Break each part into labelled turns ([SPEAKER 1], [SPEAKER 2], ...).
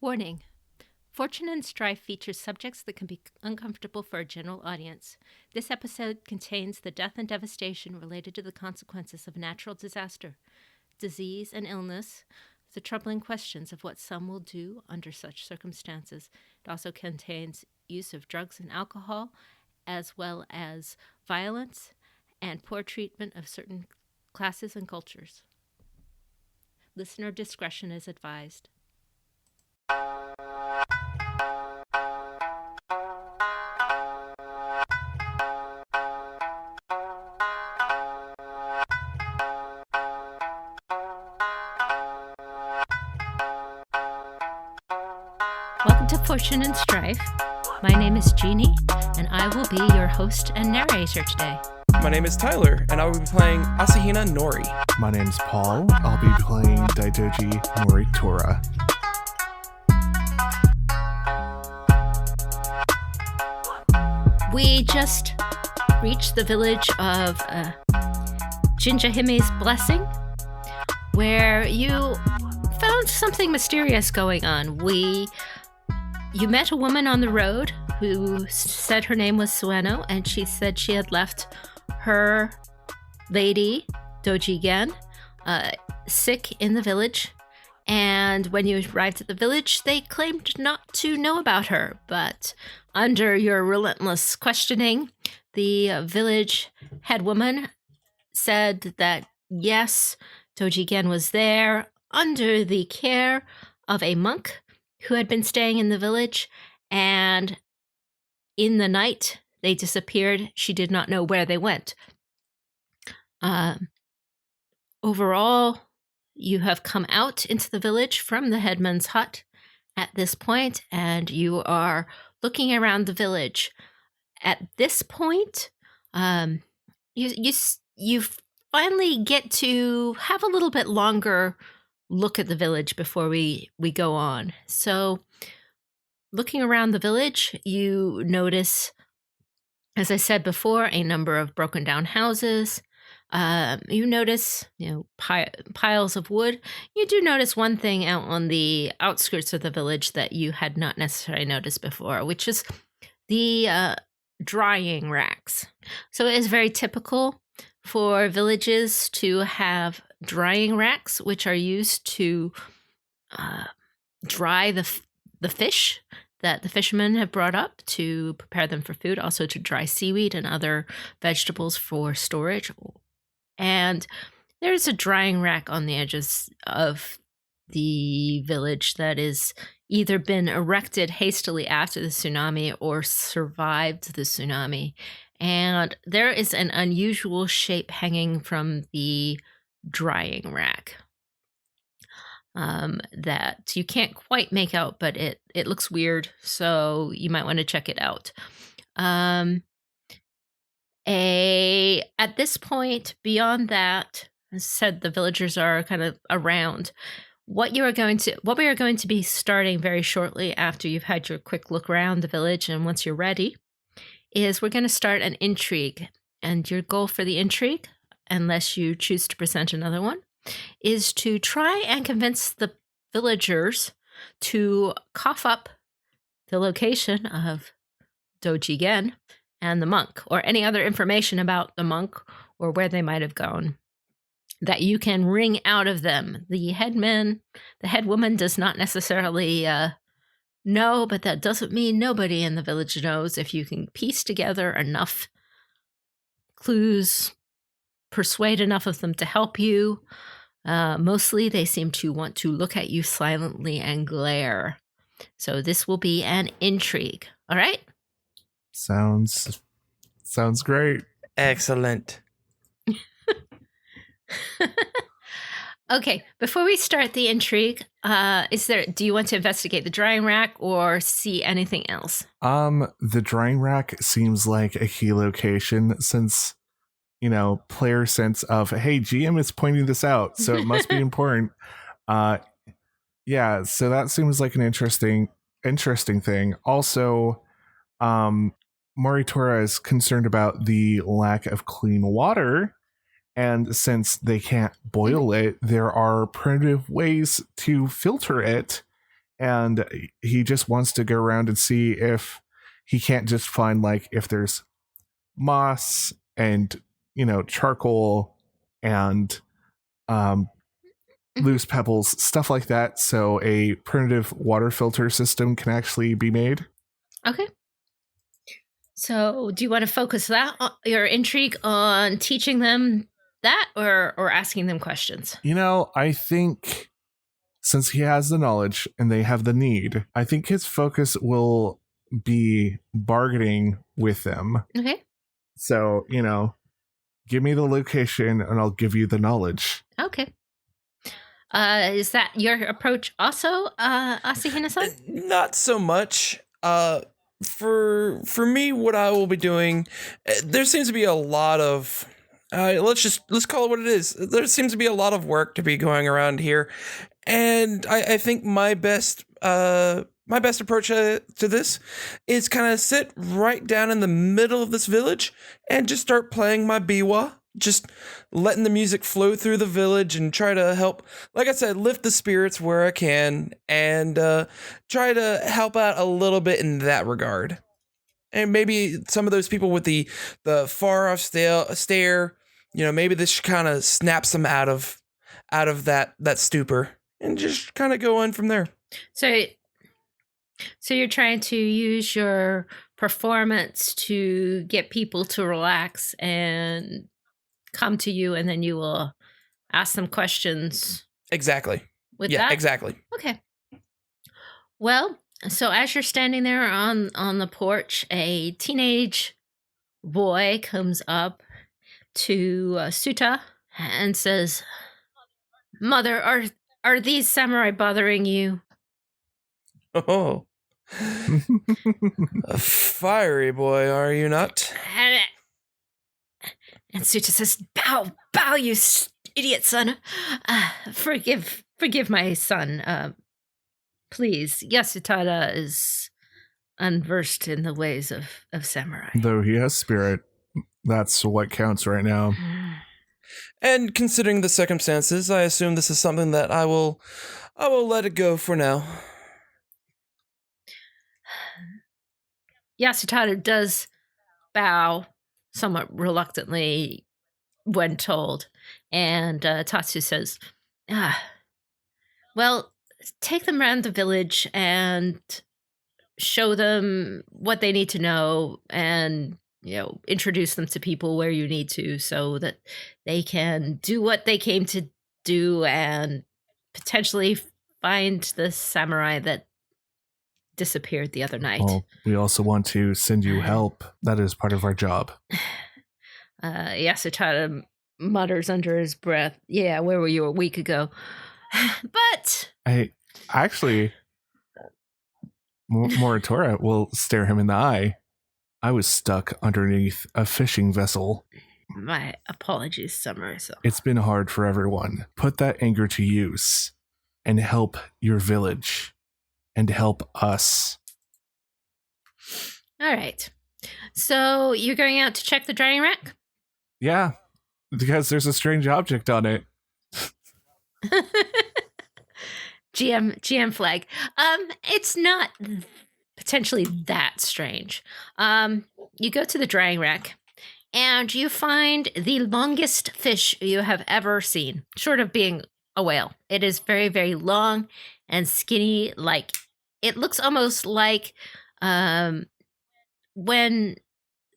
[SPEAKER 1] Warning. Fortune and Strife features subjects that can be uncomfortable for a general audience. This episode contains the death and devastation related to the consequences of natural disaster, disease and illness, the troubling questions of what some will do under such circumstances. It also contains use of drugs and alcohol, as well as violence and poor treatment of certain classes and cultures. Listener discretion is advised. Welcome to Fortune and Strife. My name is Jeanne, and I will be your host and narrator today.
[SPEAKER 2] My name is Tyler, and I will be playing Asahina Nori.
[SPEAKER 3] My name's Paul. I'll be playing Doji Gen.
[SPEAKER 1] We just reached the village of Jinjahime's Blessing, where you found something mysterious going on. You met a woman on the road who said her name was Sueno, and she said she had left her lady, Doji Gen, sick in the village. And when you arrived at the village, they claimed not to know about her. But under your relentless questioning, the village head woman said that, yes, Doji Gen was there under the care of a monk who had been staying in the village. And in the night, they disappeared. She did not know where they went. Overall, you have come out into the village from the headman's hut at this point, and you are looking around the village. At this point, you finally get to have a little bit longer look at the village before we go on. So, looking around the village, you notice, as I said before, a number of broken down houses. You notice, piles of wood. You do notice one thing out on the outskirts of the village that you had not necessarily noticed before, which is the drying racks. So it is very typical for villages to have drying racks, which are used to dry the fish that the fishermen have brought up to prepare them for food, also to dry seaweed and other vegetables for storage. And there's a drying rack on the edges of the village that is either been erected hastily after the tsunami or survived the tsunami. And there is an unusual shape hanging from the drying rack that you can't quite make out, but it looks weird, so you might want to check it out. At this point, beyond that, as I said, the villagers are kind of around. What we are going to be starting very shortly after you've had your quick look around the village, and once you're ready, is we're going to start an intrigue. And your goal for the intrigue, unless you choose to present another one, is to try and convince the villagers to cough up the location of Doji Gen and the monk, or any other information about the monk or where they might have gone that you can wring out of them. The head woman does not necessarily know, but that doesn't mean nobody in the village knows. If you can piece together enough clues, persuade enough of them to help you, mostly they seem to want to look at you silently and glare. So this will be an intrigue. All right?
[SPEAKER 3] Sounds great.
[SPEAKER 2] Excellent.
[SPEAKER 1] Okay, before we start the intrigue, do you want to investigate the drying rack or see anything else?
[SPEAKER 3] The drying rack seems like a key location since, player sense of, hey, GM is pointing this out, so it must be important. Yeah, so that seems like an interesting thing. Also, Moritora is concerned about the lack of clean water, and since they can't boil it, there are primitive ways to filter it and he just wants to go around and see if he can't just find like if there's moss and charcoal and loose pebbles, stuff like that, so a primitive water filter system can actually be made.
[SPEAKER 1] Okay. So do you want to focus your intrigue on teaching them that or asking them questions?
[SPEAKER 3] I think since he has the knowledge and they have the need, I think his focus will be bargaining with them.
[SPEAKER 1] Okay.
[SPEAKER 3] So, give me the location and I'll give you the knowledge.
[SPEAKER 1] Okay. Is that your approach also, Asahina-san?
[SPEAKER 2] Not so much. For me, what I will be doing, there seems to be a lot of, let's call it what it is. There seems to be a lot of work to be going around here, and I think my best approach to this is kind of sit right down in the middle of this village and just start playing my biwa. Just letting the music flow through the village and try to help, like I said, lift the spirits where I can and try to help out a little bit in that regard. And maybe some of those people with the far off stare, maybe this kind of snaps them out of that stupor and just kind of go on from there.
[SPEAKER 1] So you're trying to use your performance to get people to relax and come to you, and then you will ask them questions.
[SPEAKER 2] Exactly.
[SPEAKER 1] With that?
[SPEAKER 2] Exactly.
[SPEAKER 1] Okay. Well, so as you're standing there on the porch, a teenage boy comes up to Suta and says, "Mother, are these samurai bothering you?"
[SPEAKER 2] Oh. A fiery boy, are you not?
[SPEAKER 1] And Suta says, bow, you idiot son. Forgive my son. Please. Yasutada is unversed in the ways of samurai.
[SPEAKER 3] Though he has spirit, that's what counts right now.
[SPEAKER 2] And considering the circumstances, I assume this is something that I will let it go for now.
[SPEAKER 1] Yasutada does bow somewhat reluctantly when told, and Tatsu says, well, take them around the village and show them what they need to know, and introduce them to people where you need to, so that they can do what they came to do and potentially find the samurai that disappeared the other night.
[SPEAKER 3] Well, we also want to send you help. That is part of our job.
[SPEAKER 1] Yasutada mutters under his breath, "Yeah, where were you a week ago?" But
[SPEAKER 3] I actually, Moritora will stare him in the eye. I was stuck underneath a fishing vessel.
[SPEAKER 1] My apologies, Summer. So
[SPEAKER 3] it's been hard for everyone. Put that anger to use and help your village. And help us.
[SPEAKER 1] All right. So you're going out to check the drying rack?
[SPEAKER 3] Yeah, because there's a strange object on it.
[SPEAKER 1] GM flag. It's not potentially that strange. You go to the drying rack and you find the longest fish you have ever seen, short of being a whale. It is very, very long and skinny. Like, it looks almost like when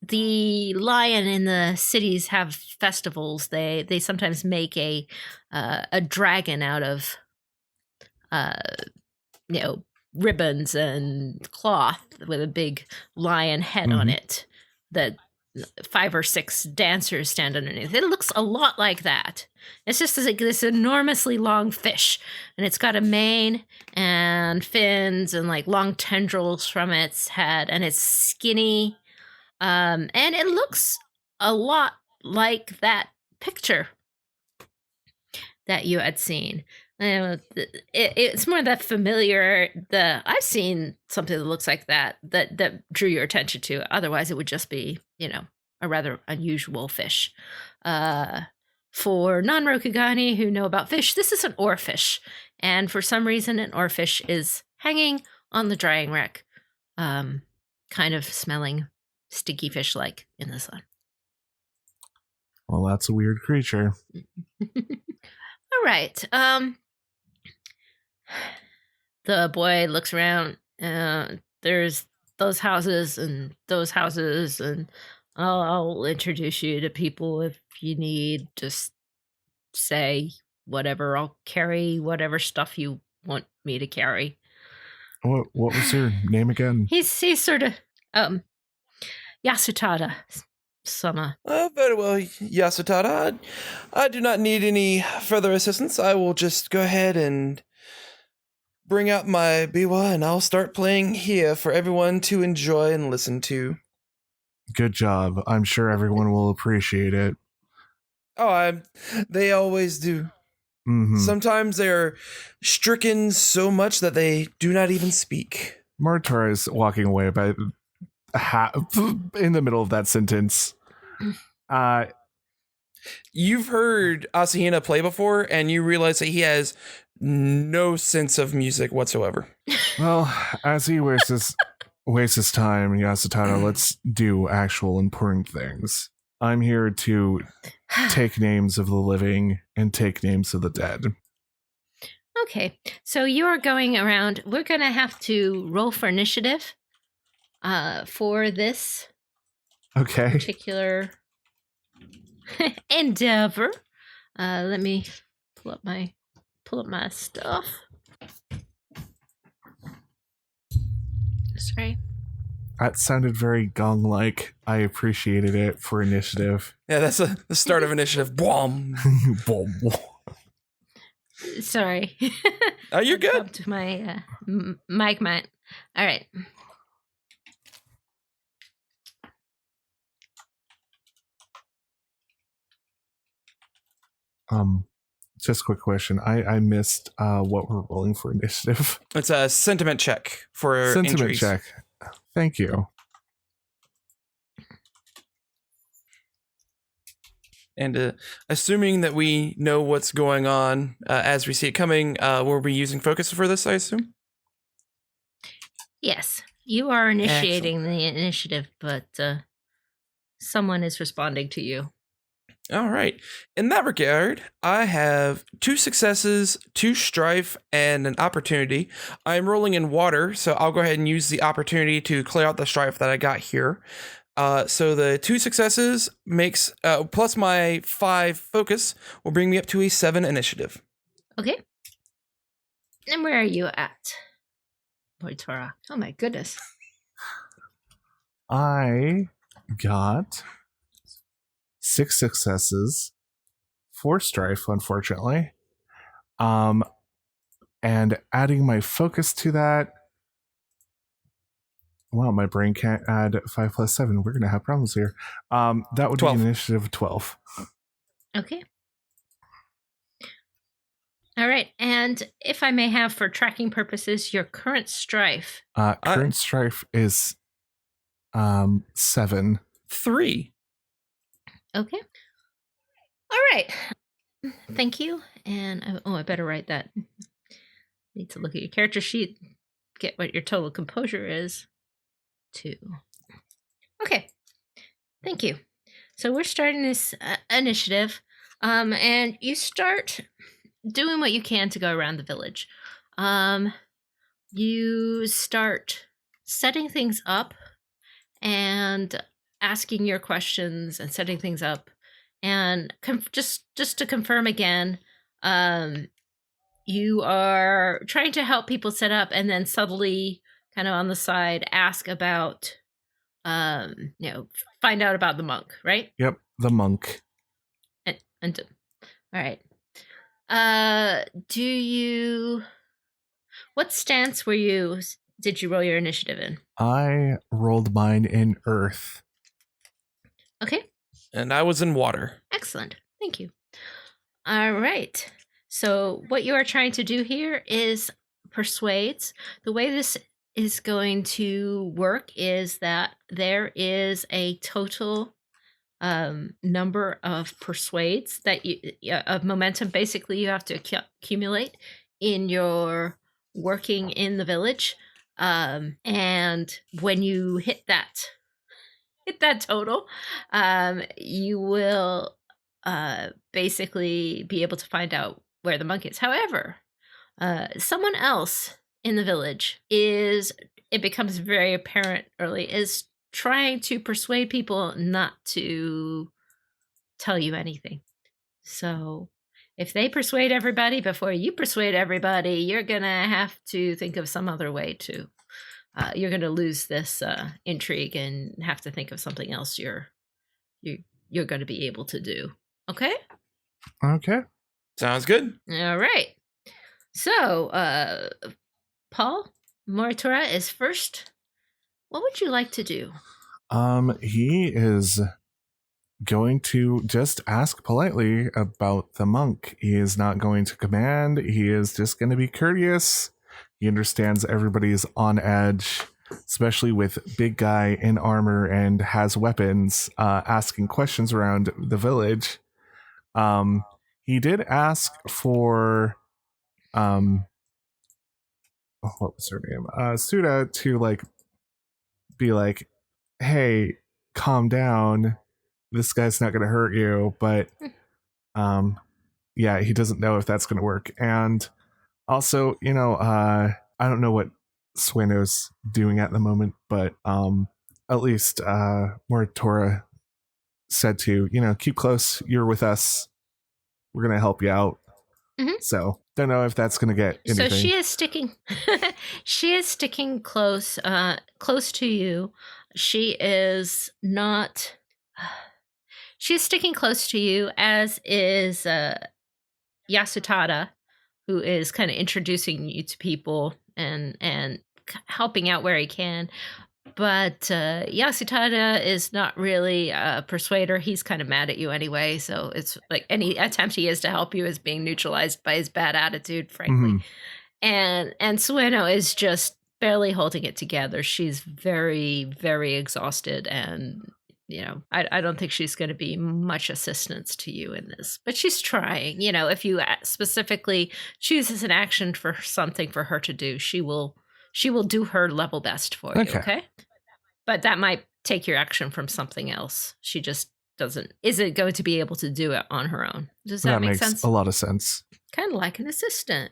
[SPEAKER 1] the lion in the cities have festivals, they sometimes make a dragon out of ribbons and cloth with a big lion head on it that 5 or 6 dancers stand underneath. It looks a lot like that. It's just like this enormously long fish, and it's got a mane and fins and like long tendrils from its head, and it's skinny, and it looks a lot like that picture that you had seen. It's more that familiar. I've seen something that looks like that drew your attention to. Otherwise, it would just be, a rather unusual fish. For non-Rokugani who know about fish, this is an oarfish. And for some reason, an oarfish is hanging on the drying rack, kind of smelling sticky fish-like in the sun.
[SPEAKER 3] Well, that's a weird creature.
[SPEAKER 1] All right. The boy looks around. There's those houses, and I'll introduce you to people if you need. Just say whatever. I'll carry whatever stuff you want me to carry.
[SPEAKER 3] What was your name again?
[SPEAKER 1] He's sort of Yasutada Sama.
[SPEAKER 2] Oh, very well, Yasutada. I do not need any further assistance. I will just go ahead and bring out my biwa, and I'll start playing here for everyone to enjoy and listen to.
[SPEAKER 3] Good job. I'm sure everyone will appreciate it.
[SPEAKER 2] Oh, they always do.
[SPEAKER 3] Mm-hmm.
[SPEAKER 2] Sometimes they're stricken so much that they do not even speak.
[SPEAKER 3] Mortar is walking away about in the middle of that sentence.
[SPEAKER 2] You've heard Asahina play before, and you realize that he has no sense of music whatsoever.
[SPEAKER 3] Well, as he wastes his time, Yasutaro, let's do actual important things. I'm here to take names of the living and take names of the dead.
[SPEAKER 1] Okay, so you are going around. We're going to have to roll for initiative for this particular endeavor. Let me pull up my stuff. Sorry.
[SPEAKER 3] That sounded very gong-like. I appreciated it for initiative.
[SPEAKER 2] Yeah, that's the start of initiative. Boom.
[SPEAKER 1] Sorry.
[SPEAKER 2] Oh, you're good.
[SPEAKER 1] Up to my mic. All right.
[SPEAKER 3] Just a quick question. I missed what we're rolling for initiative.
[SPEAKER 2] It's a sentiment check for
[SPEAKER 3] Sentiment
[SPEAKER 2] injuries.
[SPEAKER 3] check. Thank you.
[SPEAKER 2] And assuming that we know what's going on as we see it coming, we'll be using focus for this, I assume?
[SPEAKER 1] Yes, you are initiating the initiative, but someone is responding to you.
[SPEAKER 2] All right. In that regard, I have 2 successes, 2 strife, and an opportunity. I'm rolling in water, so I'll go ahead and use the opportunity to clear out the strife that I got here. So the 2 successes makes plus my 5 focus will bring me up to a 7 initiative.
[SPEAKER 1] Okay. And where are you at, Boitora? Oh my goodness.
[SPEAKER 3] I got 6 successes, 4 strife, unfortunately. And adding my focus to that. Wow, my brain can't add 5 plus 7. We're gonna have problems here. That would
[SPEAKER 2] 12.
[SPEAKER 3] be an initiative of 12.
[SPEAKER 1] Okay. All right, and if I may have, for tracking purposes, your current strife.
[SPEAKER 3] Current strife is 7.
[SPEAKER 2] 3.
[SPEAKER 1] Okay. All right. Thank you. And I better write that. Need to look at your character sheet, get what your total composure is. 2. Okay. Thank you. So we're starting this initiative, and you start doing what you can to go around the village. You start setting things up and asking your questions and setting things up, and just to confirm again, you are trying to help people set up, and then subtly, kind of on the side, ask about, find out about the monk, right?
[SPEAKER 3] Yep, the monk.
[SPEAKER 1] And all right. What stance did you roll your initiative in?
[SPEAKER 3] I rolled mine in earth.
[SPEAKER 1] Okay.
[SPEAKER 2] And I was in water.
[SPEAKER 1] Excellent. Thank you. All right. So what you are trying to do here is persuades. The way this is going to work is that there is a total number of persuades of momentum. Basically, you have to accumulate in your working in the village. And when you hit that total, you will basically be able to find out where the monk is. However, someone else in the village it becomes very apparent early, is trying to persuade people not to tell you anything. So if they persuade everybody before you persuade everybody, you're gonna have to think of some other way to. You're gonna lose this intrigue and have to think of something else you're gonna be able to do. Okay?
[SPEAKER 3] Okay.
[SPEAKER 2] Sounds good.
[SPEAKER 1] All right. So, Paul Moritura is first. What would you like to do?
[SPEAKER 3] He is going to just ask politely about the monk. He is not going to command. He is just going to be courteous. He understands everybody's on edge, especially with big guy in armor and has weapons, asking questions around the village. He did ask for, what was her name? Suda to be like, hey, calm down. This guy's not going to hurt you, but yeah, he doesn't know if that's going to work. And also, I don't know what Sueno's doing at the moment, but at least Moritora said to, keep close. You're with us. We're going to help you out.
[SPEAKER 1] Mm-hmm.
[SPEAKER 3] So don't know if that's going to get anything.
[SPEAKER 1] So she is sticking. She is sticking close to you. She is not. She's sticking close to you, as is Yasutada, who is kind of introducing you to people and helping out where he can. But Yasutada is not really a persuader. He's kind of mad at you anyway. So it's like any attempt he is to help you is being neutralized by his bad attitude, frankly. Mm-hmm. And Sueno is just barely holding it together. She's very, very exhausted. And, I don't think she's going to be much assistance to you in this. But she's trying. If you specifically chooses an action for something for her to do, she will do her level best for you, okay? But that might take your action from something else. She just isn't going to be able to do it on her own. Does that make sense?
[SPEAKER 3] A lot of sense.
[SPEAKER 1] Kind of like an assistant.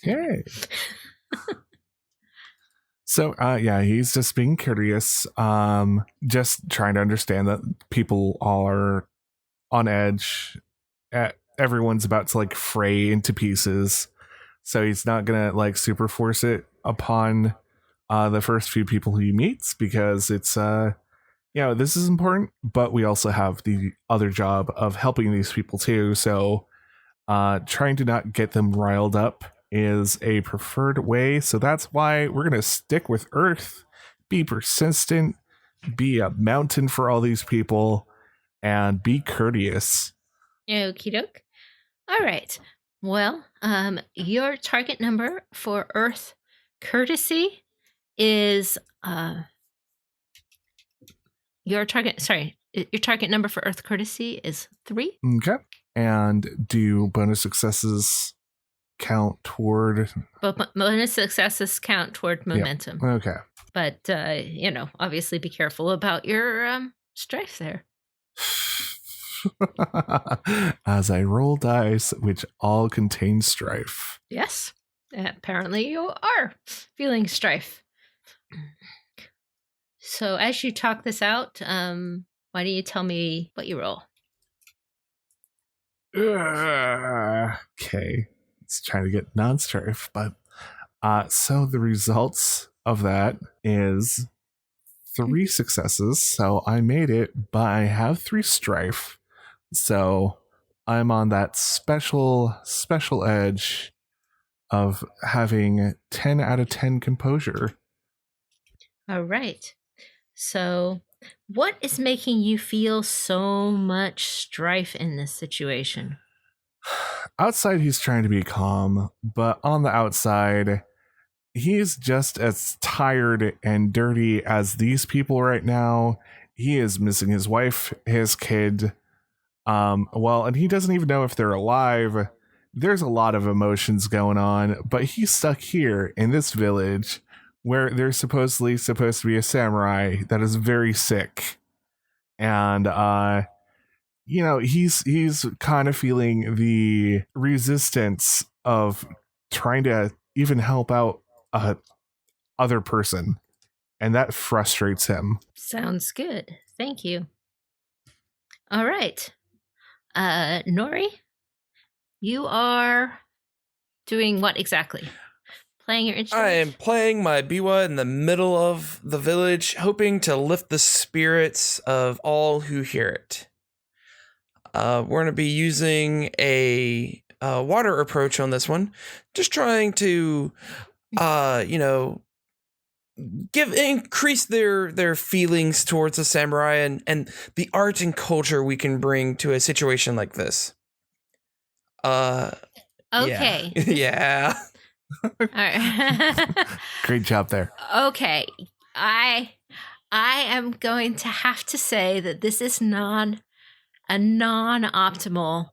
[SPEAKER 3] Yay. So, yeah, he's just being courteous, just trying to understand that people are on edge. Everyone's about to fray into pieces. So he's not going to super force it upon the first few people he meets, because it's this is important, but we also have the other job of helping these people too. So trying to not get them riled up is a preferred way. So that's why we're going to stick with Earth, be persistent, be a mountain for all these people, and be courteous.
[SPEAKER 1] Okie doke. All right. Well, your target number for Earth courtesy is your target number for Earth courtesy is 3.
[SPEAKER 3] Okay. And do bonus successes count toward?
[SPEAKER 1] Bonus successes count toward momentum.
[SPEAKER 3] Yep. Okay.
[SPEAKER 1] But obviously be careful about your strife there.
[SPEAKER 3] As I roll dice, which all contain strife.
[SPEAKER 1] Yes. Apparently you are feeling strife. So as you talk this out, why don't you tell me what you roll?
[SPEAKER 3] Okay. It's trying to get non-strife, but so the results of that is 3 successes. So I made it, but I have 3 strife. So I'm on that special edge of having 10 out of 10 composure.
[SPEAKER 1] All right. So what is making you feel so much strife in this situation?
[SPEAKER 3] Outside, he's trying to be calm, but on the outside, he's just as tired and dirty as these people right now. He is missing his wife, his kid. And he doesn't even know if they're alive there's a lot of emotions going on, but he's stuck here in this village where there's supposedly supposed to be a samurai that is very sick. And he's kind of feeling the resistance of trying to even help out a other person, and that frustrates him.
[SPEAKER 1] Sounds good. Thank you. All right. Nori, you are doing what exactly? Playing your instrument?
[SPEAKER 2] I am playing my biwa in the middle of the village, hoping to lift the spirits of all who hear it. We're going to be using a water approach on this one, just trying to, increase their feelings towards the samurai and the art and culture we can bring to a situation like this.
[SPEAKER 1] Okay.
[SPEAKER 2] Yeah.
[SPEAKER 1] All right.
[SPEAKER 3] Great job there.
[SPEAKER 1] Okay. I am going to have to say that this is a non-optimal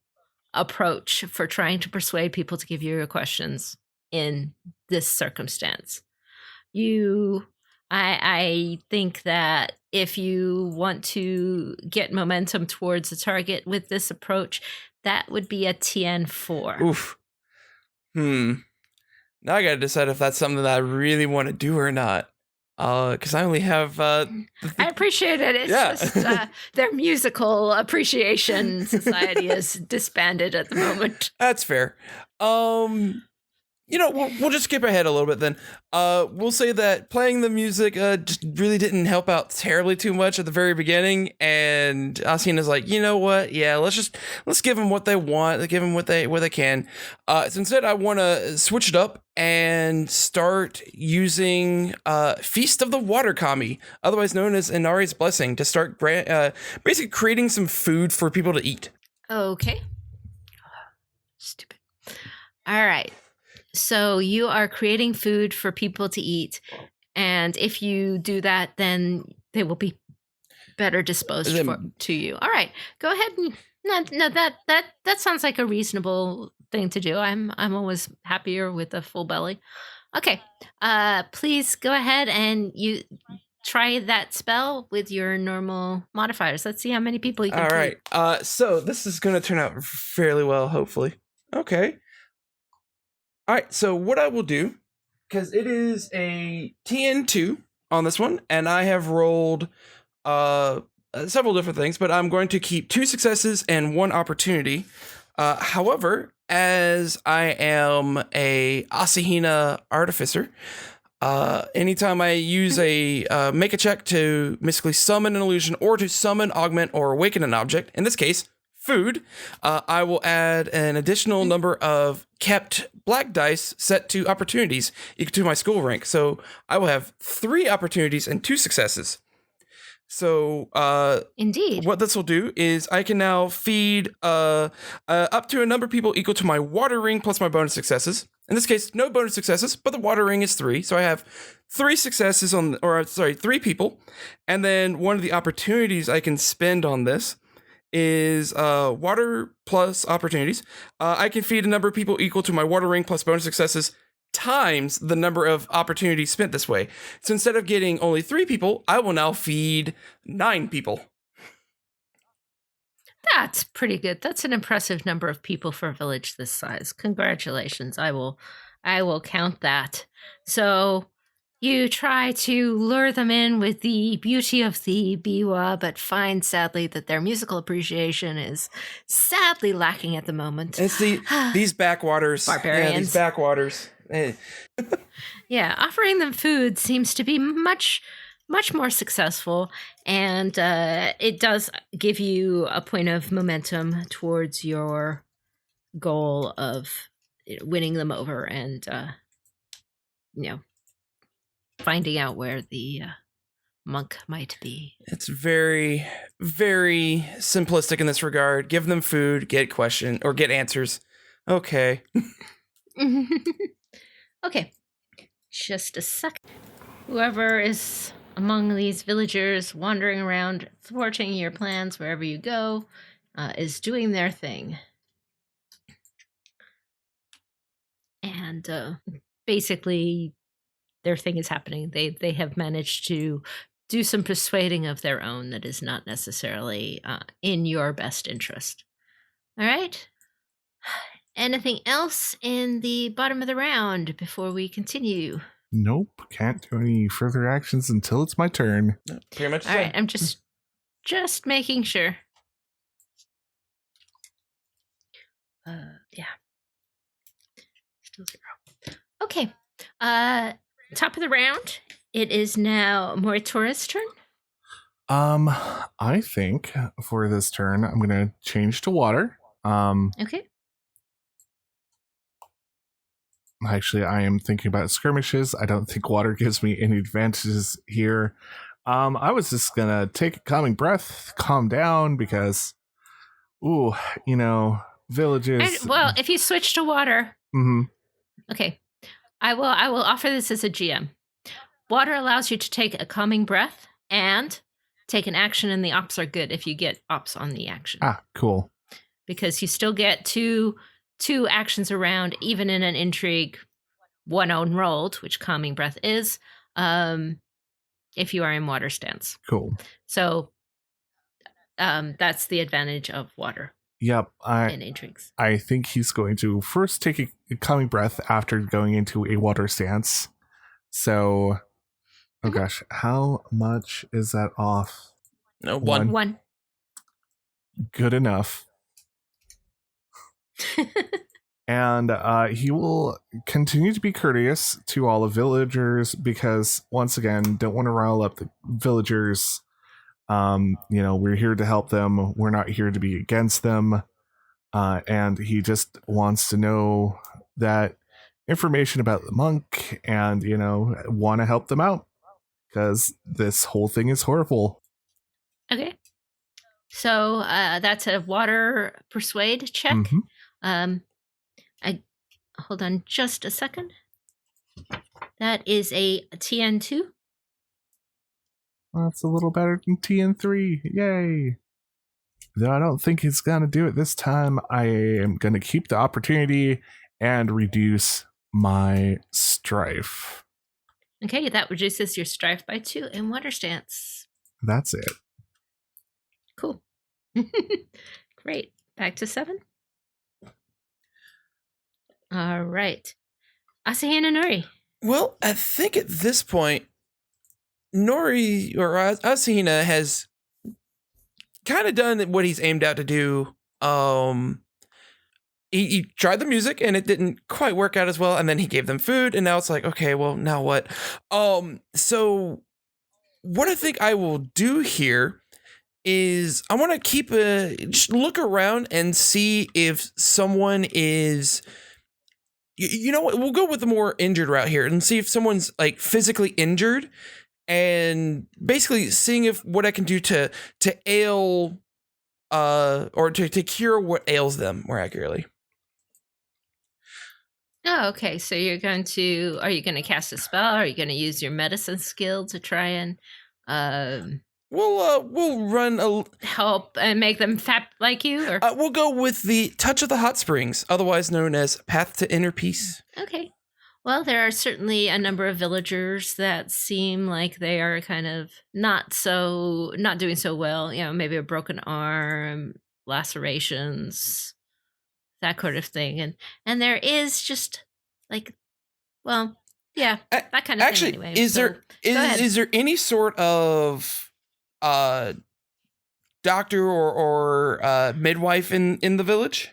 [SPEAKER 1] approach for trying to persuade people to give you your questions in this circumstance. I think that if you want to get momentum towards a target with this approach, that would be a TN4.
[SPEAKER 2] Oof. Now I gotta decide if that's something that I really want to do or not. Because I only have.
[SPEAKER 1] I appreciate it. It's just their musical appreciation society is disbanded at the moment.
[SPEAKER 2] That's fair. We'll just skip ahead a little bit then. We'll say that playing the music just really didn't help out terribly too much at the very beginning, and Asina's like, you know what? Yeah, let's give them what they want, give them what they can. So instead, I want to switch it up and start using Feast of the Water Kami, otherwise known as Inari's Blessing, to start basically creating some food for people to eat.
[SPEAKER 1] Okay. Stupid. All right. So you are creating food for people to eat, and if you do that, then they will be better disposed to you. All right, go ahead and no, that sounds like a reasonable thing to do. I'm always happier with a full belly. Okay, please go ahead and you try that spell with your normal modifiers. Let's see how many people you can.
[SPEAKER 2] All right, so this is going to turn out fairly well, hopefully. Okay. All right, so what I will do, because it is a TN2 on this one, and I have rolled several different things, but I'm going to keep 2 successes and 1 opportunity. However, as I am a Asahina artificer, anytime I use make a check to basically summon an illusion or to summon, augment, or awaken an object, in this case, food, I will add an additional number of kept black dice set to opportunities equal to my school rank. So I will have 3 opportunities and 2 successes. So
[SPEAKER 1] indeed,
[SPEAKER 2] what this will do is I can now feed up to a number of people equal to my water ring plus my bonus successes. In this case, no bonus successes, but the water ring is 3. So I have 3 successes 3 people. And then one of the opportunities I can spend on this is water plus opportunities. I can feed a number of people equal to my water ring plus bonus successes times the number of opportunities spent this way. So instead of getting only 3 people, I will now feed 9 people.
[SPEAKER 1] That's pretty good. That's an impressive number of people for a village this size. Congratulations. I will count that. So you try to lure them in with the beauty of the biwa, but find sadly that their musical appreciation is sadly lacking at the moment.
[SPEAKER 2] It's these backwaters.
[SPEAKER 1] Barbarians.
[SPEAKER 2] Yeah, these backwaters.
[SPEAKER 1] Yeah, offering them food seems to be much more successful, and it does give you a point of momentum towards your goal of winning them over and finding out where the monk might be.
[SPEAKER 2] It's very, very simplistic in this regard. Give them food, get answers. Okay.
[SPEAKER 1] Okay. Just a second. Whoever is among these villagers wandering around, thwarting your plans wherever you go, is doing their thing. and basically their thing is happening. They have managed to do some persuading of their own that is not necessarily in your best interest. All right. Anything else in the bottom of the round before we continue?
[SPEAKER 3] Nope, can't do any further actions until it's my turn.
[SPEAKER 2] Pretty much.
[SPEAKER 1] All right, I'm just making sure. Yeah. Still 0. Okay. Top of the round. It is now Moritora's turn.
[SPEAKER 3] I think for this turn, I'm gonna change to water.
[SPEAKER 1] Okay.
[SPEAKER 3] Actually, I am thinking about skirmishes. I don't think water gives me any advantages here. I was just gonna take a calming breath, calm down, because, villages.
[SPEAKER 1] Well, if you switch to water, okay, I will offer this as a GM. Water allows you to take a calming breath and take an action, and the ops are good if you get ops on the action.
[SPEAKER 3] Cool.
[SPEAKER 1] Because you still get two actions around, even in an intrigue, one unrolled, which calming breath is, if you are in water stance.
[SPEAKER 3] Cool.
[SPEAKER 1] So that's the advantage of water.
[SPEAKER 3] Yep.
[SPEAKER 1] In intrigues.
[SPEAKER 3] I think he's going to first take a calming breath after going into a water stance. So, gosh, how much is that off?
[SPEAKER 2] No, one.
[SPEAKER 3] Good enough. And he will continue to be courteous to all the villagers because, once again, don't want to rile up the villagers. We're here to help them. We're not here to be against them. And he just wants to know that information about the monk and, want to help them out because this whole thing is horrible.
[SPEAKER 1] Okay. So that's a water persuade check. Hold on just a second. That is a TN2.
[SPEAKER 3] That's a little better than TN3. Yay. Though I don't think he's going to do it this time, I am going to keep the opportunity and reduce my strife.
[SPEAKER 1] Okay, that reduces your strife by 2 in water stance.
[SPEAKER 3] That's it.
[SPEAKER 1] Cool. Great. Back to 7. All right. Asahina Nori.
[SPEAKER 2] Well, I think at this point, Nori or Asahina has kind of done what he's aimed out to do. He tried the music and it didn't quite work out as well, and then he gave them food, and now it's like, okay, well, now what? So what I think I will do here is I want to just look around and see if someone is. You know what? We'll go with the more injured route here and see if someone's like physically injured, and basically seeing if what I can do to ail, or to cure what ails them more accurately.
[SPEAKER 1] Oh, okay. So are you going to cast a spell? Are you going to use your medicine skill to try and
[SPEAKER 2] we'll run
[SPEAKER 1] help and make them fat like you? Or
[SPEAKER 2] we'll go with the Touch of the Hot Springs, otherwise known as Path to Inner Peace.
[SPEAKER 1] Okay. Well, there are certainly a number of villagers that seem like they are kind of not doing so well. Maybe a broken arm, lacerations, that kind of thing. And there is just like, well, yeah, that kind of
[SPEAKER 2] thing
[SPEAKER 1] anyway.
[SPEAKER 2] Is there any sort of doctor or midwife in the village?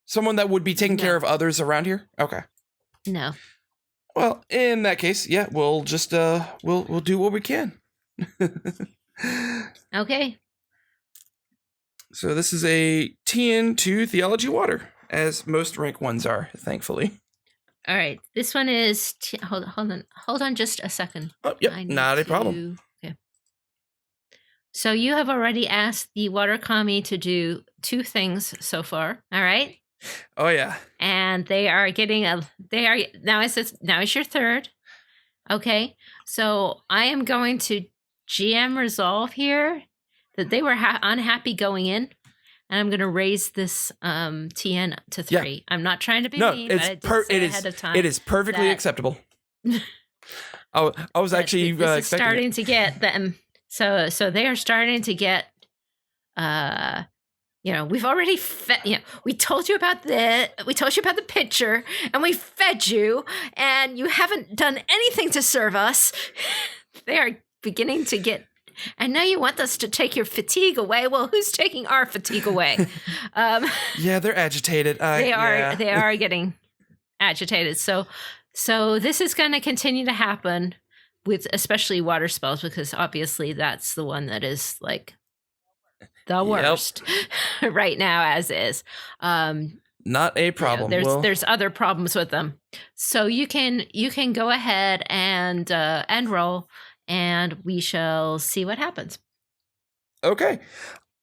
[SPEAKER 2] Someone that would be taking care of others around here? Okay.
[SPEAKER 1] No.
[SPEAKER 2] Well, in that case, yeah, we'll just we'll do what we can.
[SPEAKER 1] Okay.
[SPEAKER 2] So this is a TN2 Theology Water, as most rank 1s are, thankfully.
[SPEAKER 1] All right. This one is hold on just a second.
[SPEAKER 2] Oh, yep, not a problem.
[SPEAKER 1] Okay. So you have already asked the water kami to do 2 things so far. All right?
[SPEAKER 2] Oh yeah.
[SPEAKER 1] And now it's your 3rd. Okay. So I am going to GM resolve here that they were unhappy going in. and I'm going to raise this TN to 3.
[SPEAKER 2] Yeah.
[SPEAKER 1] I'm not trying to be
[SPEAKER 2] No,
[SPEAKER 1] mean, but I did say ahead of time.
[SPEAKER 2] It is perfectly
[SPEAKER 1] that-
[SPEAKER 2] acceptable. I was actually
[SPEAKER 1] this is
[SPEAKER 2] expecting
[SPEAKER 1] starting
[SPEAKER 2] it.
[SPEAKER 1] to get them. So they are starting to get. We've already fed. We told you about the picture, and we fed you, and you haven't done anything to serve us. They are beginning to get. And now you want us to take your fatigue away. Well, who's taking our fatigue away?
[SPEAKER 2] Yeah, they're agitated.
[SPEAKER 1] They are.
[SPEAKER 2] Yeah.
[SPEAKER 1] They are getting agitated. So this is going to continue to happen with especially water spells, because obviously that's the one that is like the worst right now as is.
[SPEAKER 2] Not a problem.
[SPEAKER 1] There's other problems with them. So you can go ahead and roll, and we shall see what happens.
[SPEAKER 2] Okay.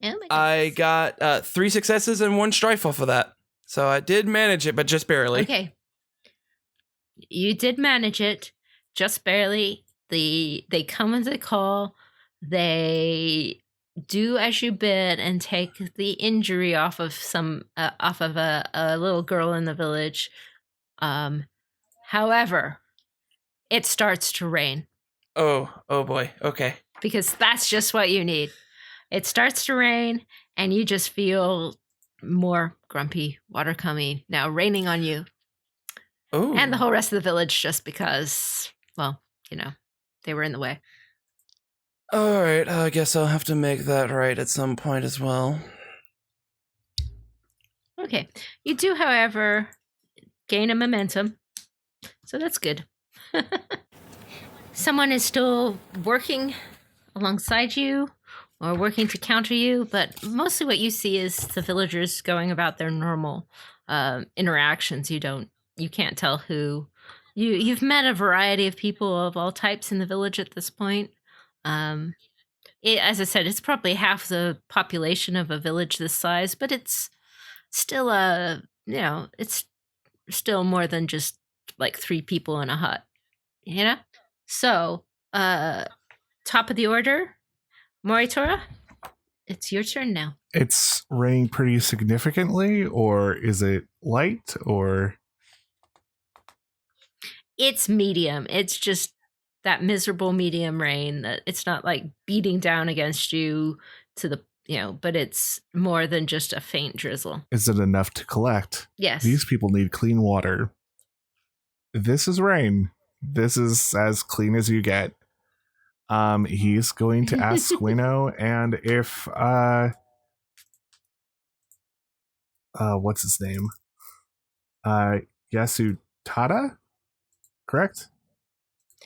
[SPEAKER 1] Oh my
[SPEAKER 2] I
[SPEAKER 1] goodness.
[SPEAKER 2] got 3 successes and 1 strife off of that. So I did manage it, but just barely.
[SPEAKER 1] Okay. You did manage it, just barely. They come into the call. They do as you bid and take the injury off of a little girl in the village. However, it starts to rain.
[SPEAKER 2] Oh boy. Okay.
[SPEAKER 1] Because that's just what you need. It starts to rain, and you just feel more grumpy water coming now, raining on you.
[SPEAKER 2] Oh.
[SPEAKER 1] And the whole rest of the village, just because, well, they were in the way.
[SPEAKER 2] All right. I guess I'll have to make that right at some point as well.
[SPEAKER 1] Okay. You do, however, gain a momentum. So that's good. Someone is still working alongside you or working to counter you, but mostly what you see is the villagers going about their normal interactions. You can't tell who. You've met a variety of people of all types in the village at this point. As I said, it's probably half the population of a village this size, but it's still it's still more than just like 3 people in a hut, So, top of the order, Moritora, it's your turn now.
[SPEAKER 3] It's raining pretty significantly, or is it light, or?
[SPEAKER 1] It's medium. It's just that miserable medium rain that it's not like beating down against you to the, but it's more than just a faint drizzle.
[SPEAKER 3] Is it enough to collect?
[SPEAKER 1] Yes.
[SPEAKER 3] These people need clean water. This is rain. This is as clean as you get. He's going to ask Sueno, and if what's his name? Yasutada? Correct?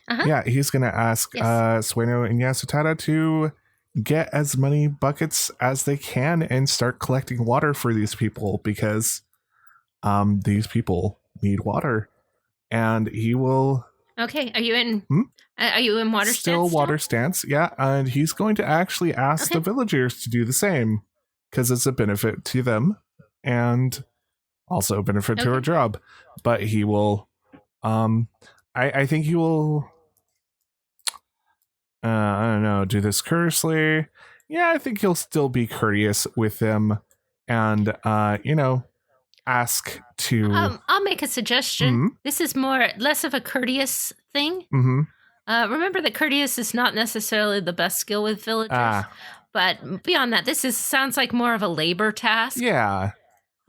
[SPEAKER 1] Uh-huh.
[SPEAKER 3] Yeah, he's going to ask Sueno and Yasutada to get as many buckets as they can and start collecting water for these people, because these people need water. And he will...
[SPEAKER 1] Okay, are you in water stance?
[SPEAKER 3] Still water stance, yeah. And he's going to actually ask the villagers to do the same, because it's a benefit to them and also a benefit to our job. But he will... I think he will... I don't know, do this courteously. Yeah, I think he'll still be courteous with them and, ask to...
[SPEAKER 1] I'll make a suggestion.
[SPEAKER 3] Mm-hmm.
[SPEAKER 1] This is less of a courteous thing.
[SPEAKER 3] Mm-hmm.
[SPEAKER 1] Remember that courteous is not necessarily the best skill with villagers. But beyond that, sounds like more of a labor task.
[SPEAKER 3] Yeah.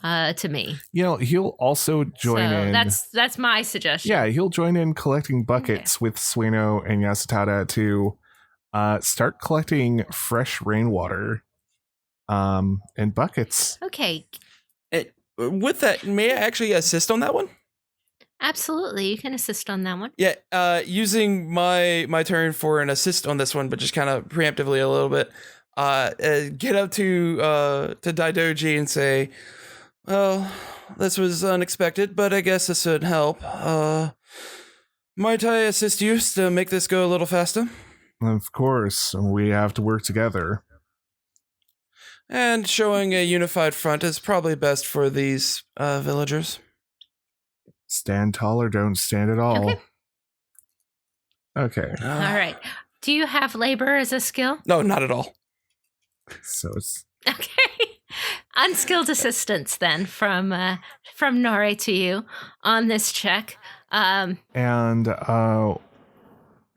[SPEAKER 1] To me.
[SPEAKER 3] He'll also join in.
[SPEAKER 1] That's my suggestion.
[SPEAKER 3] Yeah, he'll join in collecting buckets with Sueno and Yasutada to start collecting fresh rainwater in buckets.
[SPEAKER 1] Okay.
[SPEAKER 2] With that, may I actually assist on that one?
[SPEAKER 1] Absolutely, you can assist on that one.
[SPEAKER 2] Yeah, using my turn for an assist on this one, but just kind of preemptively a little bit. Get up to Doji and say, "Well, this was unexpected, but I guess this would help. Might I assist you to make this go a little faster?"
[SPEAKER 3] Of course, we have to work together.
[SPEAKER 2] And showing a unified front is probably best for these villagers.
[SPEAKER 3] Stand tall or don't stand at all. Okay.
[SPEAKER 1] All right. Do you have labor as a skill?
[SPEAKER 2] No, not at all.
[SPEAKER 3] So it's...
[SPEAKER 1] Okay. unskilled assistance then from Nori to you on this check.
[SPEAKER 3] And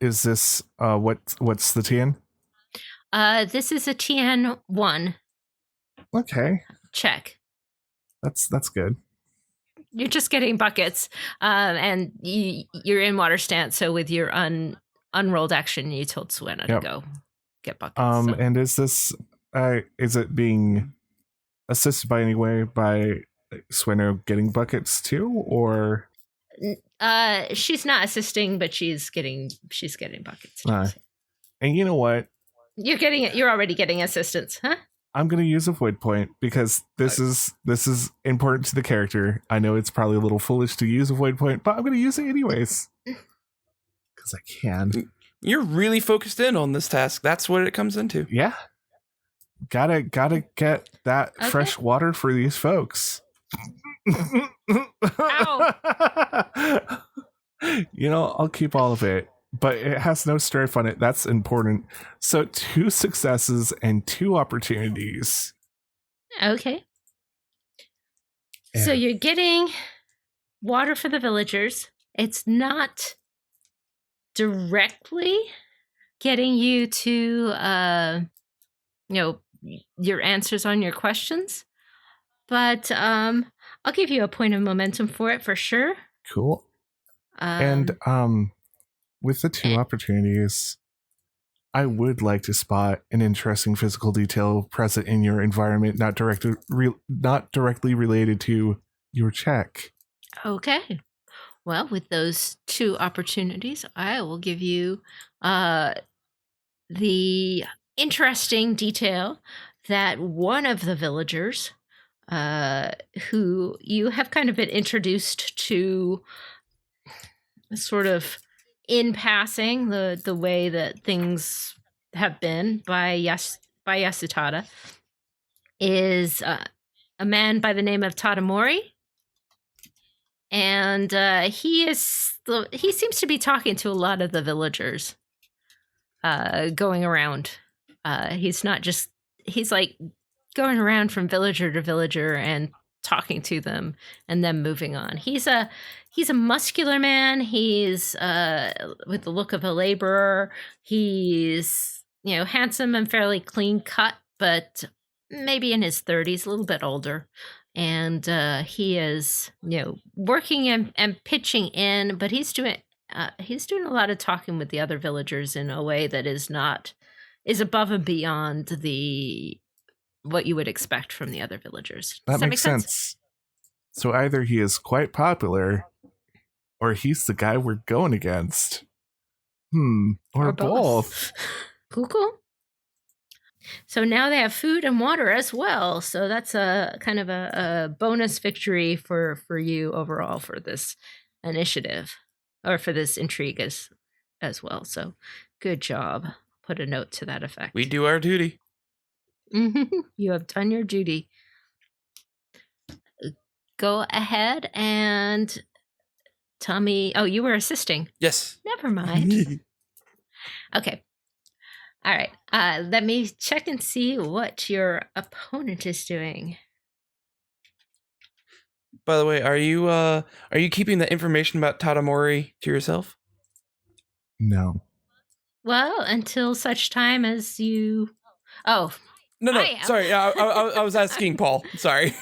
[SPEAKER 3] is this what's the TN?
[SPEAKER 1] This is a TN 1
[SPEAKER 3] Okay,
[SPEAKER 1] check.
[SPEAKER 3] that's good.
[SPEAKER 1] You're just getting buckets, and you're in water stance. So with your unrolled action, you told Sueno to go get buckets.
[SPEAKER 3] And is this is it being assisted by any way by Sueno getting buckets too, or
[SPEAKER 1] she's not assisting, but she's getting buckets.
[SPEAKER 3] And you know what?
[SPEAKER 1] You're already getting assistance, huh?
[SPEAKER 3] I'm gonna use a void point because this is important to the character. I know it's probably a little foolish to use a void point, but I'm gonna use it anyways because I can.
[SPEAKER 2] You're really focused in on this task. That's what it comes into.
[SPEAKER 3] Yeah, gotta get that fresh water for these folks.
[SPEAKER 1] Ow.
[SPEAKER 3] You know, I'll keep all of it, but it has no strife on it. That's important. So 2 successes and 2 opportunities.
[SPEAKER 1] Okay. So you're getting water for the villagers. It's not directly getting you to, your answers on your questions, but I'll give you a point of momentum for it for sure.
[SPEAKER 3] Cool. And with the 2 opportunities, I would like to spot an interesting physical detail present in your environment, not directly related to your check.
[SPEAKER 1] Okay. Well, with those 2 opportunities, I will give you the interesting detail that one of the villagers, who you have kind of been introduced to sort of in passing the way that things have been by Yasutada, is a man by the name of Tadamori. And he seems to be talking to a lot of the villagers going around. He's like going around from villager to villager and talking to them and then moving on. He's a muscular man. He's with the look of a laborer. He's, handsome and fairly clean cut, but maybe in his 30s, a little bit older. And he is, working and pitching in, but he's doing a lot of talking with the other villagers in a way that is above and beyond what you would expect from the other villagers.
[SPEAKER 3] That makes sense. So either he is quite popular, or he's the guy we're going against. Or both.
[SPEAKER 1] Cool. So now they have food and water as well. So that's a kind of a bonus victory for you overall for this initiative, or for this intrigue as well. So good job. Put a note to that effect.
[SPEAKER 2] We do our duty.
[SPEAKER 1] You have done your duty. Go ahead and tell me. Oh, you were assisting.
[SPEAKER 2] Yes.
[SPEAKER 1] Never mind. Okay. All right. Let me check and see what your opponent is doing.
[SPEAKER 2] By the way, are you keeping the information about Tadamori to yourself?
[SPEAKER 3] No.
[SPEAKER 1] Well, until such time as you. Oh.
[SPEAKER 2] No. Sorry. I was asking Paul. Sorry.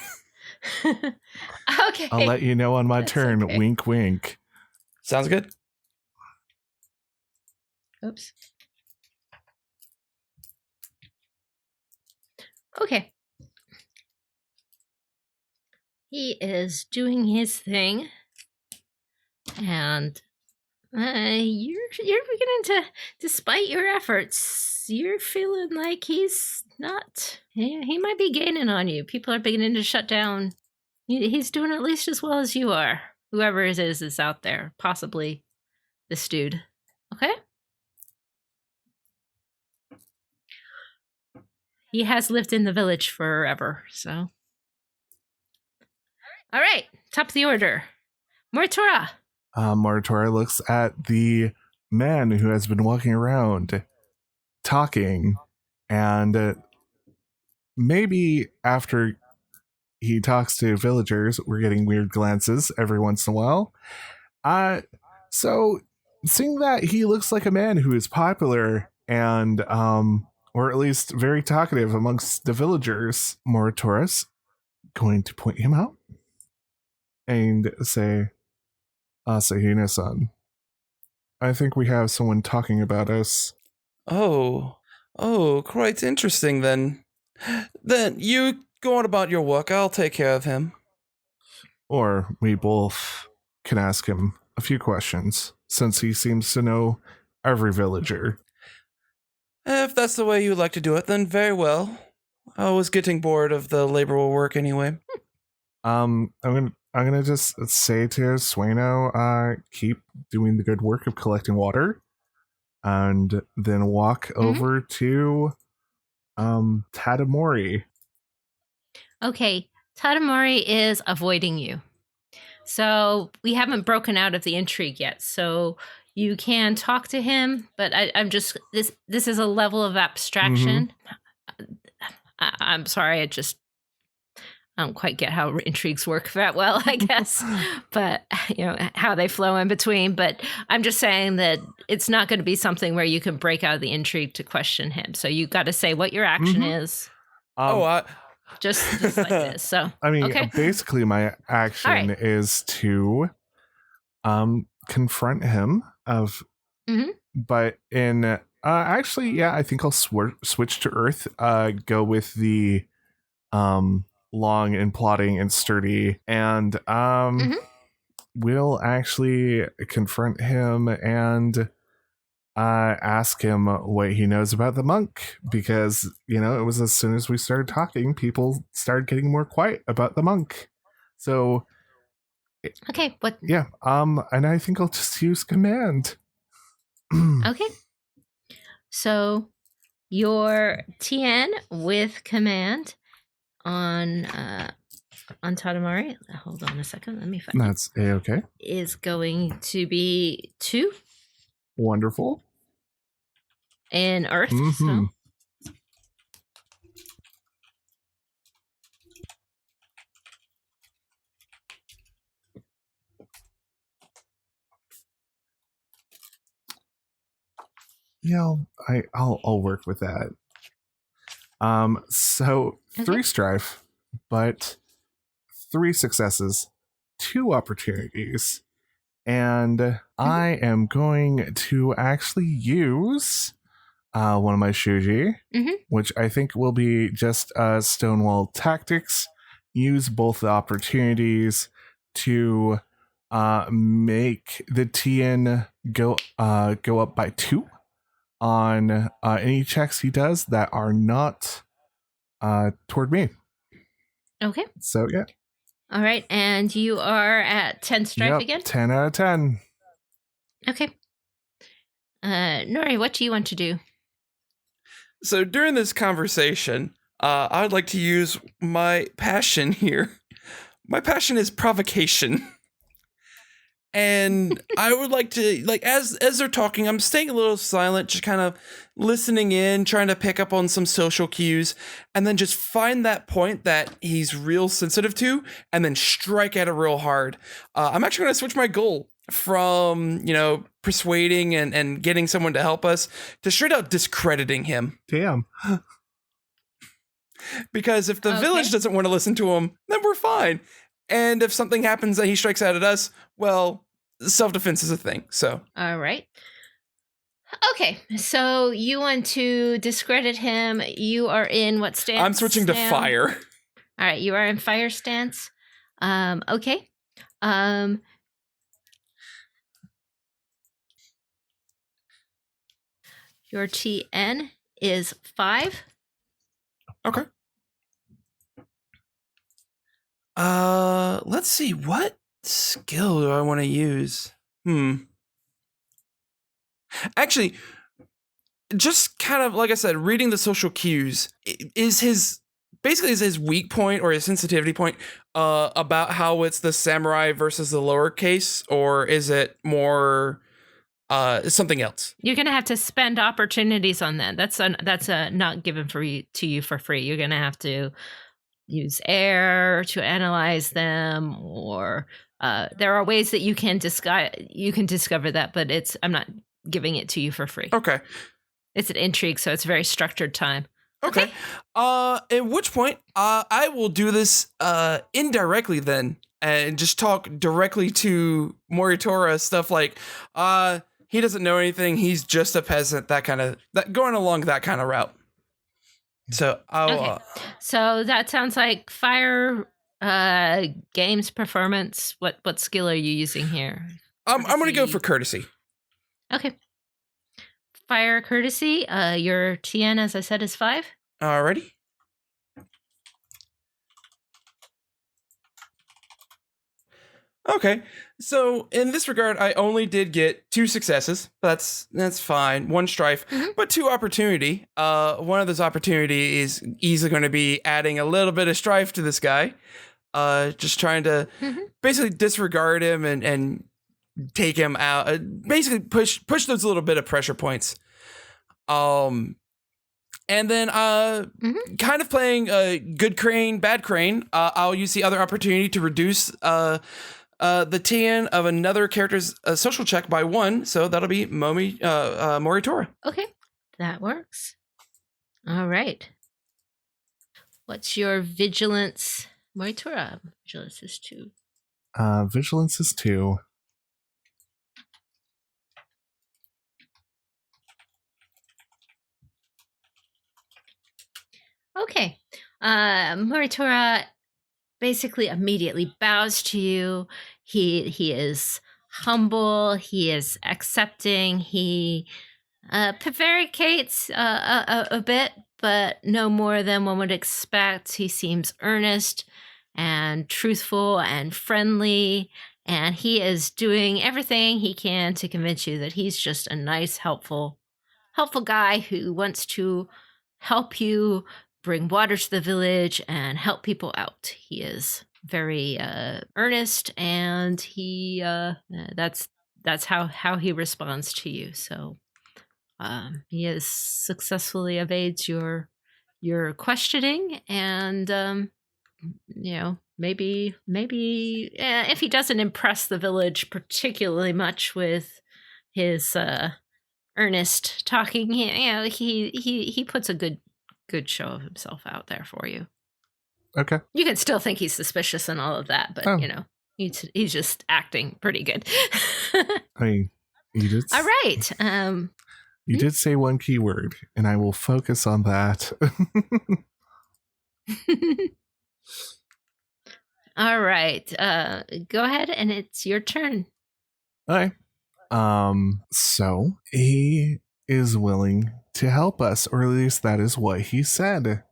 [SPEAKER 1] Okay.
[SPEAKER 3] I'll let you know on my turn.
[SPEAKER 1] Okay.
[SPEAKER 3] Wink, wink.
[SPEAKER 2] Sounds good.
[SPEAKER 1] Oops. Okay. He is doing his thing, and you're beginning to, despite your efforts, you're feeling like he's not. He might be gaining on you. People are beginning to shut down. He's doing at least as well as you are. Whoever it is out there, possibly this dude. Okay. He has lived in the village forever, so. All right, top of the order. Moritora.
[SPEAKER 3] Moritora looks at the man who has been walking around talking, and maybe after he talks to villagers. We're getting weird glances every once in a while. So seeing that he looks like a man who is popular and or at least very talkative amongst the villagers, Moratoris going to point him out and say, Asahina-san, I think we have someone talking about us.
[SPEAKER 2] Oh, quite interesting then. Then you go on about your work. I'll take care of him.
[SPEAKER 3] Or we both can ask him a few questions, since he seems to know every villager.
[SPEAKER 2] If that's the way you like to do it, then very well. I was getting bored of the laboral work anyway.
[SPEAKER 3] I'm gonna just say to Sueno, keep doing the good work of collecting water, and then walk over to Tadamori.
[SPEAKER 1] Okay, Tadamori is avoiding you. So we haven't broken out of the intrigue yet. So you can talk to him, but I'm just this is a level of abstraction. I'm sorry, I don't quite get how intrigues work that well, I guess, but how they flow in between. But I'm just saying that it's not going to be something where you can break out of the intrigue to question him. So you got to say what your action is. Just like this. So
[SPEAKER 3] I mean,
[SPEAKER 1] okay.
[SPEAKER 3] Basically, my action is to confront him but in actually, yeah, I think I'll switch to Earth. Go with the long and plotting and sturdy, and we'll actually confront him and ask him what he knows about the monk, because it was as soon as we started talking, people started getting more quiet about the monk. So
[SPEAKER 1] okay, what?
[SPEAKER 3] Yeah, and I think I'll just use command.
[SPEAKER 1] Okay, so your TN with command on Tadamori. Hold on a second, let me find.
[SPEAKER 3] That's A-okay.
[SPEAKER 1] Is going to be 2.
[SPEAKER 3] Wonderful.
[SPEAKER 1] In Earth, so.
[SPEAKER 3] Yeah, I'll work with that. So 3 strife, but 3 successes, 2 opportunities, and I am going to actually use one of my shuji, which I think will be just Stonewall Tactics. Use both the opportunities to make the TN go up by 2 on any checks he does that are not toward me.
[SPEAKER 1] Okay.
[SPEAKER 3] So yeah.
[SPEAKER 1] All right, and you are at 10 strife again?
[SPEAKER 3] 10 out of 10.
[SPEAKER 1] Okay. Nori, what do you want to do?
[SPEAKER 2] So during this conversation, I would like to use my passion here. My passion is provocation. And I would like to, as they're talking, I'm staying a little silent, just kind of listening in, trying to pick up on some social cues, and then just find that point that he's real sensitive to, and then strike at it real hard. I'm actually going to switch my goal from, persuading and getting someone to help us to straight out discrediting him.
[SPEAKER 3] Damn.
[SPEAKER 2] Because if the village doesn't want to listen to him, then we're fine. And if something happens that he strikes out at us, well, self-defense is a thing, so.
[SPEAKER 1] All right. Okay, so you want to discredit him. You are in what stance?
[SPEAKER 2] I'm switching to fire.
[SPEAKER 1] All right, you are in fire stance. Okay. Your TN is 5.
[SPEAKER 2] Okay. Let's see, what skill do I want to use? Actually, just kind of, like I said, reading the social cues is his weak point or his sensitivity point about how it's the samurai versus the lowercase, or is it more something else?
[SPEAKER 1] You're gonna have to spend opportunities on that. That's not given to you for free. You're gonna have to use air to analyze them, or there are ways that you can discover that, but I'm not giving it to you for free.
[SPEAKER 2] Okay.
[SPEAKER 1] It's an intrigue, so it's very structured time.
[SPEAKER 2] Okay. At which point, I will do this indirectly then, and just talk directly to Moritora. Stuff like, he doesn't know anything. He's just a peasant. Going along that kind of route. So I'll.
[SPEAKER 1] So that sounds like fire games performance. What skill are you using here?
[SPEAKER 2] I'm gonna go for courtesy.
[SPEAKER 1] Okay. Fire courtesy. Your TN, as I said, is 5.
[SPEAKER 2] Alrighty. Okay, so in this regard, I only did get 2 successes. That's fine. 1 strife, but 2 opportunity. One of those opportunity is easily going to be adding a little bit of strife to this guy. Just trying to basically disregard him and take him out. Basically push those little bit of pressure points. And then kind of playing good crane, bad crane. I'll use the other opportunity to reduce the TN of another character's social check by 1, so that'll be Moritora.
[SPEAKER 1] Okay, that works. All right. What's your vigilance, Moritora? Vigilance is 2.
[SPEAKER 3] Vigilance is 2.
[SPEAKER 1] Okay. Moritora basically immediately bows to you. He is humble. He is accepting. He prevaricates a bit, but no more than one would expect. He seems earnest and truthful and friendly, and he is doing everything he can to convince you that he's just a nice, helpful guy who wants to help you bring water to the village and help people out. He is very earnest, and he that's how he responds to you. So he is successfully evades your questioning, and maybe if he doesn't impress the village particularly much with his earnest talking, he puts a good show of himself out there for you.
[SPEAKER 3] Okay.
[SPEAKER 1] You can still think he's suspicious and all of that, but he's just acting pretty good.
[SPEAKER 3] I mean, you did.
[SPEAKER 1] All right.
[SPEAKER 3] You did say one keyword, and I will focus on that.
[SPEAKER 1] All right. Go ahead, and it's your turn.
[SPEAKER 3] Okay. So he is willing to help us, or at least that is what he said.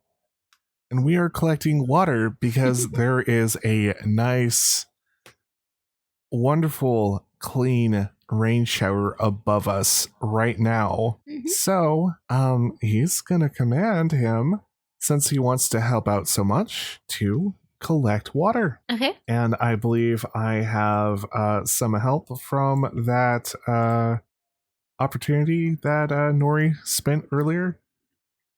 [SPEAKER 3] And we are collecting water because there is a nice, wonderful, clean rain shower above us right now. So, he's gonna command him, since he wants to help out so much, to collect water.
[SPEAKER 1] Okay.
[SPEAKER 3] And I believe I have some help from that opportunity that Nori spent earlier.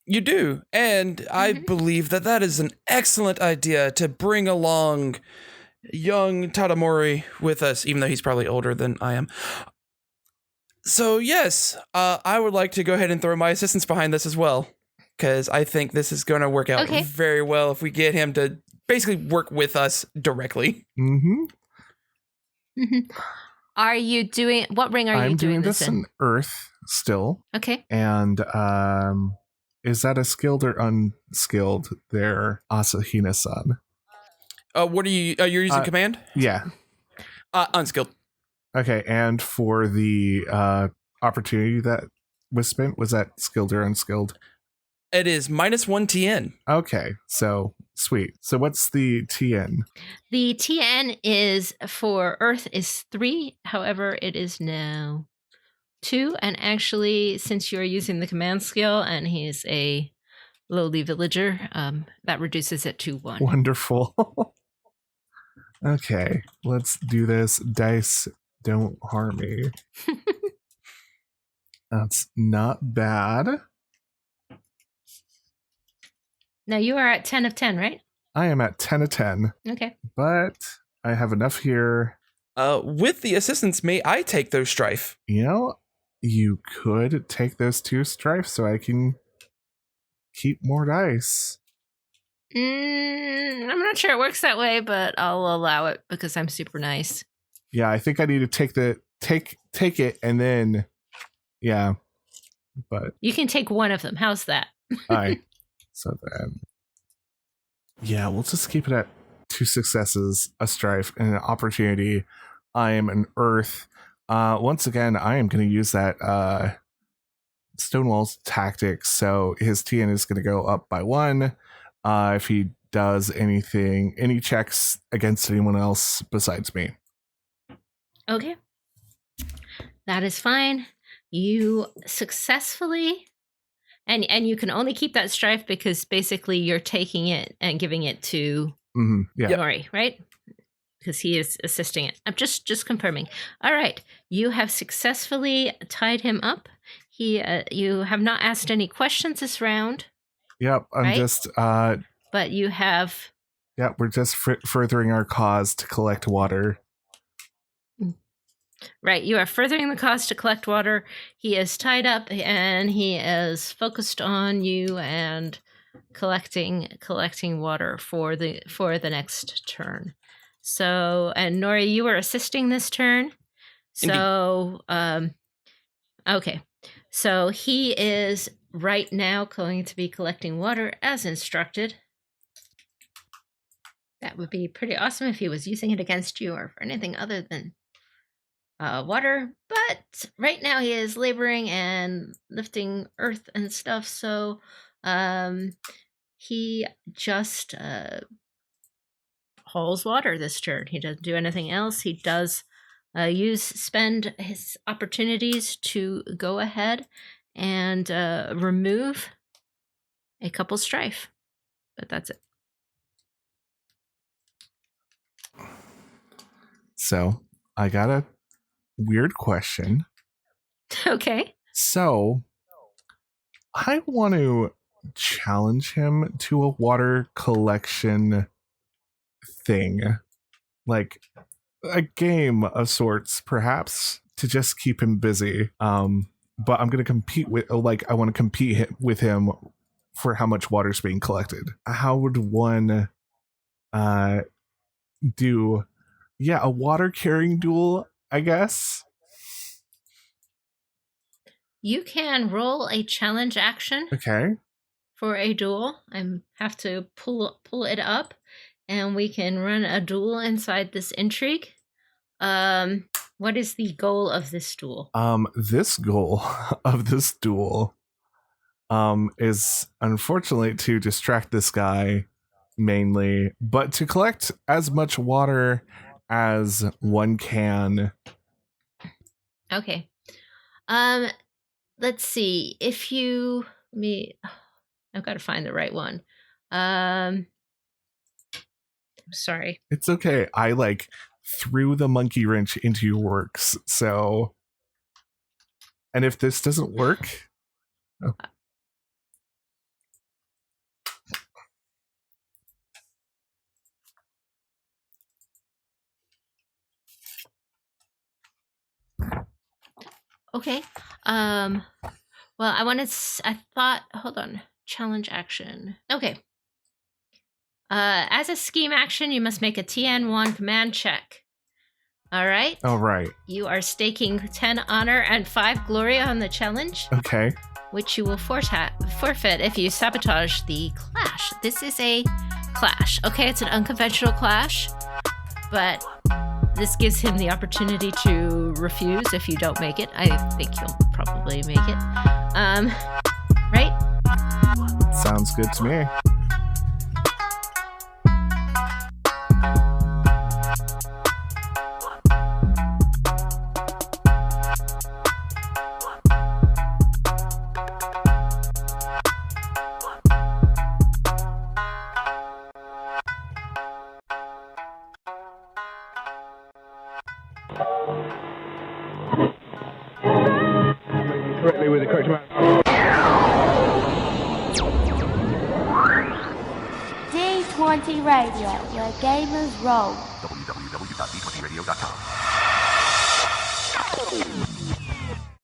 [SPEAKER 2] You do, and I believe that is an excellent idea to bring along young Tadamori with us, even though he's probably older than I am. So yes, I would like to go ahead and throw my assistance behind this as well, because I think this is going to work out very well if we get him to basically work with us directly.
[SPEAKER 1] Are you doing, what ring are you doing this in?
[SPEAKER 3] Earth still.
[SPEAKER 1] Okay.
[SPEAKER 3] And is that a skilled or unskilled there, Asahina-san?
[SPEAKER 2] What are you, you're using command?
[SPEAKER 3] Yeah.
[SPEAKER 2] Unskilled.
[SPEAKER 3] Okay, and for the opportunity that was spent, was that skilled or unskilled?
[SPEAKER 2] It is -1 TN.
[SPEAKER 3] Okay, so sweet. So what's the TN?
[SPEAKER 1] The TN is for Earth is 3. However, it is now 2. And actually, since you're using the command skill and he's a lowly villager, that reduces it to 1.
[SPEAKER 3] Wonderful. Okay, let's do this. Dice, don't harm me. That's not bad.
[SPEAKER 1] Now you are at 10 of 10, right?
[SPEAKER 3] I am at 10 of 10,
[SPEAKER 1] Okay.
[SPEAKER 3] but I have enough here.
[SPEAKER 2] With the assistance, may I take those Strife?
[SPEAKER 3] You could take those 2 Strife so I can keep more dice.
[SPEAKER 1] I'm not sure it works that way, but I'll allow it because I'm super nice.
[SPEAKER 3] Yeah, I think I need to take it and then, yeah. But
[SPEAKER 1] you can take one of them. How's that?
[SPEAKER 3] all right. So then, yeah, we'll just keep it at 2 successes, a Strife, and an opportunity. I am an Earth. Once again, I am going to use that Stonewall's tactics. So his TN is going to go up by 1. If he does any checks against anyone else besides me.
[SPEAKER 1] Okay. That is fine. You successfully, and you can only keep that Strife because basically you're taking it and giving it to Nori, right? Because he is assisting it. I'm just confirming. All right. You have successfully tied him up. You have not asked any questions this round.
[SPEAKER 3] Yep, I'm
[SPEAKER 1] right?
[SPEAKER 3] just
[SPEAKER 1] But you have...
[SPEAKER 3] Yeah, we're just furthering our cause to collect water.
[SPEAKER 1] Right, you are furthering the cause to collect water. He is tied up and he is focused on you and collecting water for the next turn. So, and Nori, you are assisting this turn. So, okay. So he is right now going to be collecting water as instructed. That would be pretty awesome if he was using it against you or for anything other than water. But right now he is laboring and lifting earth and stuff. So he just hauls water this turn. He doesn't do anything else. He does spend his opportunities to go ahead and remove a couple Strife. But that's it.
[SPEAKER 3] So I got a weird question.
[SPEAKER 1] Okay.
[SPEAKER 3] So I want to challenge him to a water collection thing, like a game of sorts, perhaps, to just keep him busy. But I'm going to compete with, I want to compete with him for how much water's being collected. How would one do, a water carrying duel, I guess?
[SPEAKER 1] You can roll a challenge action.
[SPEAKER 3] Okay.
[SPEAKER 1] For a duel. I have to pull it up, and we can run a duel inside this intrigue. What is the goal of this duel?
[SPEAKER 3] This goal of this duel is unfortunately to distract this guy mainly, but to collect as much water as one can.
[SPEAKER 1] Okay. Let's see. If you I've got to find the right one. I'm sorry.
[SPEAKER 3] It's okay. I threw the monkey wrench into your works. So, and if this doesn't work,
[SPEAKER 1] Okay. Well, hold on. Challenge action. Okay. As a scheme action, you must make a TN1 command check. All right?
[SPEAKER 3] All right.
[SPEAKER 1] You are staking 10 honor and 5 glory on the challenge.
[SPEAKER 3] Okay.
[SPEAKER 1] Which you will forfeit if you sabotage the clash. This is a clash. Okay, it's an unconventional clash, but this gives him the opportunity to refuse if you don't make it. I think he'll probably make it. Right?
[SPEAKER 3] Sounds good to me.
[SPEAKER 4] Correctly with the correct amount.
[SPEAKER 5] Day 20. D20 Radio, where gamers roll.
[SPEAKER 6] www.d20radio.com.